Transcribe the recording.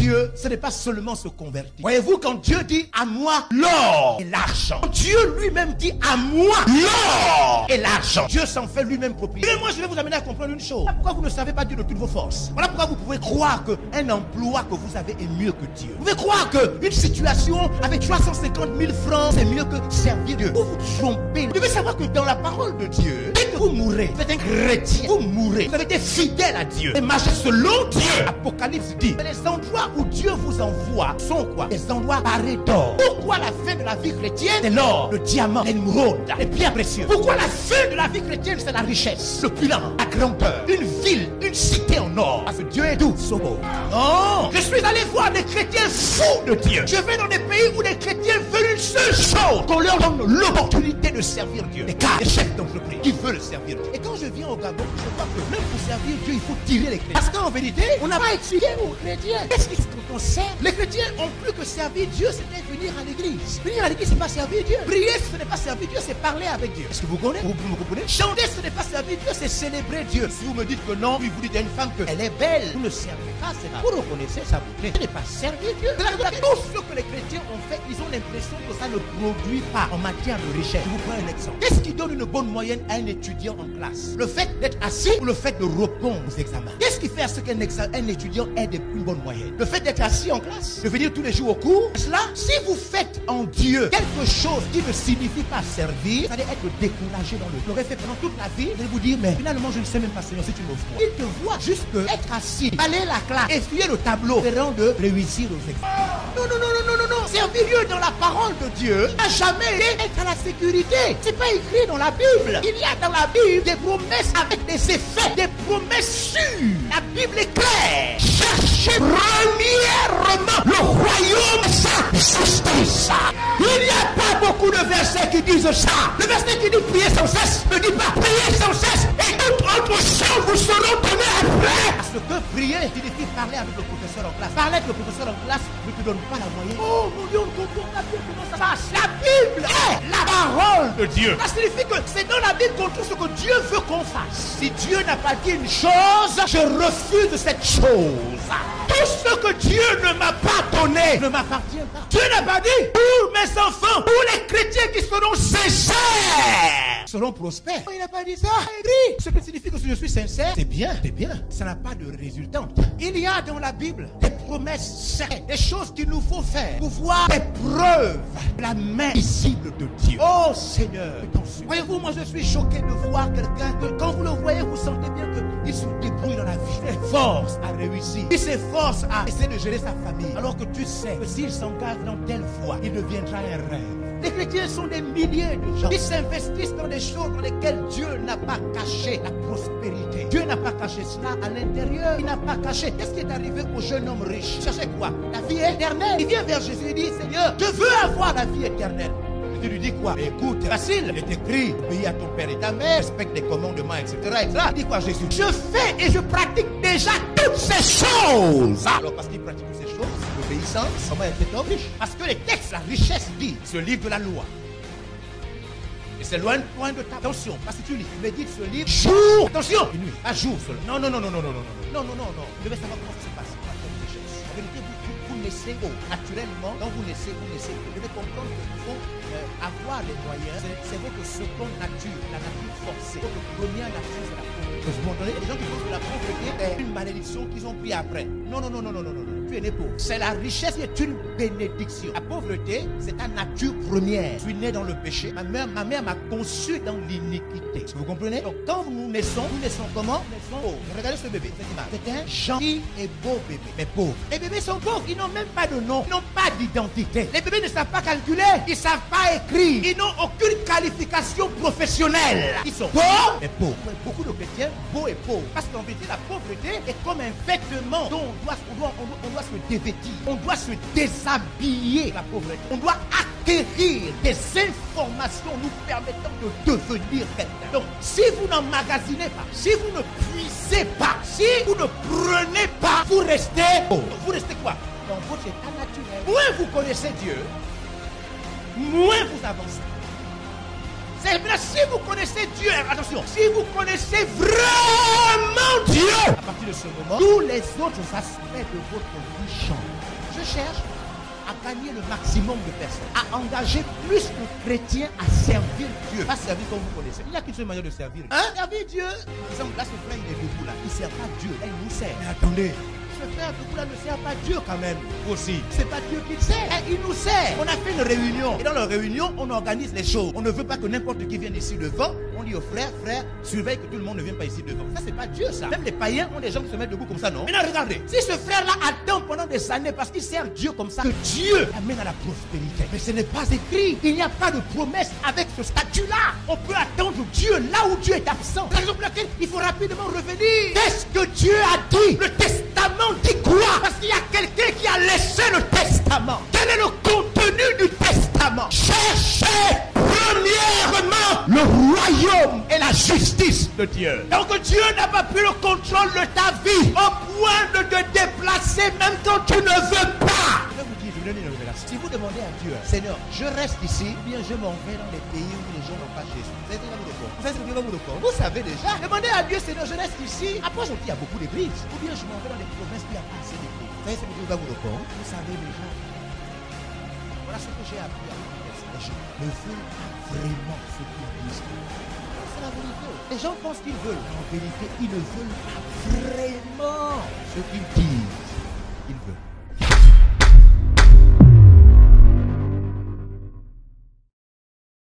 Dieu, ce n'est pas seulement se convertir. Voyez-vous, quand Dieu dit à moi l'or et l'argent, Dieu lui-même dit à moi l'or et l'argent. Dieu s'en fait lui-même propriétaire. Et moi, je vais vous amener à comprendre une chose. Voilà pourquoi vous ne savez pas Dieu de toutes vos forces. Voilà pourquoi vous pouvez croire qu'un emploi que vous avez est mieux que Dieu. Vous pouvez croire qu'une situation avec 350 000 francs, c'est mieux que servir Dieu. Vous vous trompez. Vous devez savoir que dans la parole de Dieu, dès que vous mourrez, vous êtes un chrétien, vous mourrez, vous avez été fidèle à Dieu. Et marchez selon Dieu. Apocalypse dit, les endroits où Dieu vous envoie sont quoi? Les endroits parés d'or. Pourquoi la fin de la vie chrétienne, c'est l'or, le diamant, l'émeraude, les pierres précieuses? Pourquoi la fin de la vie chrétienne, c'est la richesse, le bilan, la grandeur, une ville, une cité en or? Parce que Dieu est doux, sobo. Non, je suis allé voir des chrétiens fous de Dieu. Je vais dans des pays où les chrétiens veulent une seule chose, qu'on leur donne l'opportunité de servir Dieu. Des cadres, des chefs d'entreprise qui veulent servir Dieu. Et quand je viens au Gabon, je vois que même pour servir Dieu, il faut tirer les chrétiens. Parce qu'en vérité, on n'a pas expliqué aux chrétiens. Qu'est-ce qu'ils qu'on sert? Les chrétiens ont plus que servir Dieu, c'était venir à l'église. Venir à l'église, c'est pas servir Dieu. Prier, ce n'est pas servir Dieu, c'est parler avec Dieu. Est-ce que vous connaissez? Vous me comprenez? Chanter, ce n'est pas servir Dieu, c'est célébrer Dieu. Si vous me dites que non, puis vous dites à une femme qu'elle est belle, vous ne servez pas, c'est là. Vous reconnaissez sa beauté. Ce n'est pas servir Dieu. Tout ce que les chrétiens ont fait, ils ont l'impression que ça ne produit pas en matière de richesse. Je vous prends un exemple. Qu'est-ce qui donne une bonne moyenne à un étudiant en classe? Le fait d'être assis ou le fait de répondre aux examens? Qu'est-ce qui fait à ce qu'un étudiant ait une bonne moyenne? Le fait d'être assis en classe, de venir tous les jours au cours. Cela, si vous faites en Dieu quelque chose qui ne signifie pas servir, vous allez être découragé dans le. Vous l'aurez fait pendant toute la vie, vous allez vous dire, mais finalement, je ne sais même pas, Seigneur, si tu me vois. Il te voit juste que être assis, balayer la classe, essuyer le tableau, c'est rang de réussir aux examens. Non, non, non, non, non, non, non. Servir Dieu dans la parole de Dieu n'a jamais été être à la sécurité. C'est pas écrit dans la Bible. Il y a dans la Bible des promesses avec des effets, des promesses sûres. La Bible est claire. Cherchez premièrement le royaume saint, justice. Il n'y a pas beaucoup de versets qui disent ça. Le verset qui dit prier sans cesse ne dit pas prier sans cesse et toute autre chose vous seront données après. Parce que prier signifie parler avec le professeur en classe. Parler avec le professeur en classe ne te donne pas la moyenne. Oh mon Dieu, on comprend pas bien comment ça marche. La Bible est la parole de Dieu. Ça signifie que c'est dans la Bible qu'on trouve ce que Dieu veut qu'on fasse. Si Dieu n'a pas dit une chose, je refuse cette chose. Tout ce que Dieu ne m'a pas donné ne m'appartient pas. Dieu n'a pas dit pour mes enfants, pour les chrétiens qui seront sincères, seront prospères. Il n'a pas dit ça. Il dit, ce qui signifie que si je suis sincère, c'est bien, c'est bien. Ça n'a pas de résultat. Il y a dans la Bible des promesses certaines, des choses qu'il nous faut faire pour voir des preuves de la main visible de Dieu. Oh Seigneur, voyez-vous, moi je suis choqué de voir quelqu'un que quand vous le voyez, vous sentez bien qu'il se débrouille dans la vie. Il s'efforce à réussir. Il s'efforce à essayer de gérer sa famille. Alors que tu sais que s'il s'engage dans telle voie, il deviendra un rêve. Les chrétiens sont des milliers de gens qui s'investissent dans des choses dans lesquelles Dieu n'a pas caché la prospérité. Dieu n'a pas caché cela à l'intérieur. Il n'a pas caché. Qu'est-ce qui est arrivé au jeune homme riche? Il cherchait quoi? La vie éternelle. Il vient vers Jésus et dit, Seigneur, je veux avoir la vie éternelle. Tu lui dis quoi? Écoute, facile, il est écrit, obéis à ton père et ta mère, respecte les commandements, etc. Il dit quoi Jésus? Je fais et je pratique déjà toutes ces choses. Alors parce qu'il pratique toutes ces choses, l'obéissance, comment est cet homme riche? Parce que les textes, la richesse dit, ce livre de la loi. Et c'est loin de ta. Attention, parce que tu lis, tu médites ce livre, jour, attention, une nuit, à jour seulement. Non, non, non, non, non, non, non, non, non, non, non. Vous devez savoir comment ça se passe. En vérité, vous naissez naturellement, quand vous naissez, vous devez comprendre qu'il faut avoir les moyens. C'est votre seconde nature, la nature forcée. Votre première nature, c'est la pauvreté. Vous m'entendez? Les gens qui pensent que la pauvreté est une malédiction qu'ils ont pris après. Non, non, non, non, non, non, non. Tu es né pauvre. C'est la richesse qui est une bénédiction. La pauvreté, c'est ta nature première. Je suis né dans le péché. Ma mère m'a conçu dans l'iniquité. Vous comprenez? Donc quand nous naissons comment? Nous naissons pauvres. Regardez ce bébé. C'est un gentil et beau bébé. Mais pauvre. Les bébés sont pauvres. Ils n'ont même pas de nom. Ils n'ont pas d'identité. Les bébés ne savent pas calculer. Ils ne savent pas écrire. Ils n'ont aucune qualification professionnelle. Ils sont pauvres et pauvres. Beaucoup de chrétiens, beaux et pauvres. Parce qu'en vérité, la pauvreté est comme un vêtement dont on doit se dévêtir. On doit se déshabiller la pauvreté. On doit acquérir des informations nous permettant de devenir quelqu'un. Donc, si vous n'emmagasinez pas, si vous ne puisez pas, si vous ne prenez pas, vous restez pauvre. Vous restez quoi? Dans votre état naturel. Moins vous connaissez Dieu, moins vous avancez. C'est bien si vous connaissez Dieu, attention, si vous connaissez vraiment Dieu, à partir de ce moment, tous les autres aspects de votre vie changent. Je cherche à gagner le maximum de personnes, à engager plus de chrétiens à servir Dieu. Pas servir comme vous connaissez. Il n'y a qu'une seule manière de servir. Servir Dieu. Par exemple, là, ce frère, il est debout là. Il ne sert pas Dieu. Là, il nous sert. Mais attendez. Ce frère debout là ne sert pas Dieu quand même. Aussi. C'est pas Dieu qui le sert. Il nous sert. On a fait une réunion. Et dans la réunion, on organise les choses. On ne veut pas que n'importe qui vienne ici devant. On dit au frère, surveille que tout le monde ne vienne pas ici devant. Ça, c'est pas Dieu, ça. Même les païens ont des gens qui se mettent debout comme ça, non? Maintenant, regardez. Si ce frère-là attend pendant des années parce qu'il sert Dieu comme ça, que Dieu amène à la prospérité. Mais ce n'est pas écrit. Il n'y a pas de promesse avec ce statut-là. On peut attendre Dieu là où Dieu est absent. C'est la raison pour laquelle il faut rapidement revenir. Qu'est-ce que Dieu a dit? Le testament dit quoi? Parce qu'il y a quelqu'un qui a laissé le testament. Quel est le contenu du testament? Cherchez premièrement le royaume et la justice de Dieu. Donc Dieu n'a pas pris le contrôle de ta vie au point de te déplacer même quand tu ne veux pas. Je vais vous dire, je vais donner une révélation. Si vous demandez à Dieu, Seigneur, je reste ici, ou bien je m'en vais dans les pays où les gens n'ont pas Jésus. Vous savez ce que vous dire? Vous savez déjà. Demandez à Dieu, Seigneur, je reste ici. Après, il y a beaucoup d'églises. Ou bien je m'en vais dans les provinces où il n'y a pas assez d'églises. Vous savez ce que Dieu va vous répondre? Vous savez déjà. Voilà ce que j'ai appris à l'université. Je ne veux pas vraiment ce qu'ils disent. C'est la vérité. Les gens pensent qu'ils veulent. En vérité, ils ne veulent pas vraiment ce qu'ils disent. Ils veulent.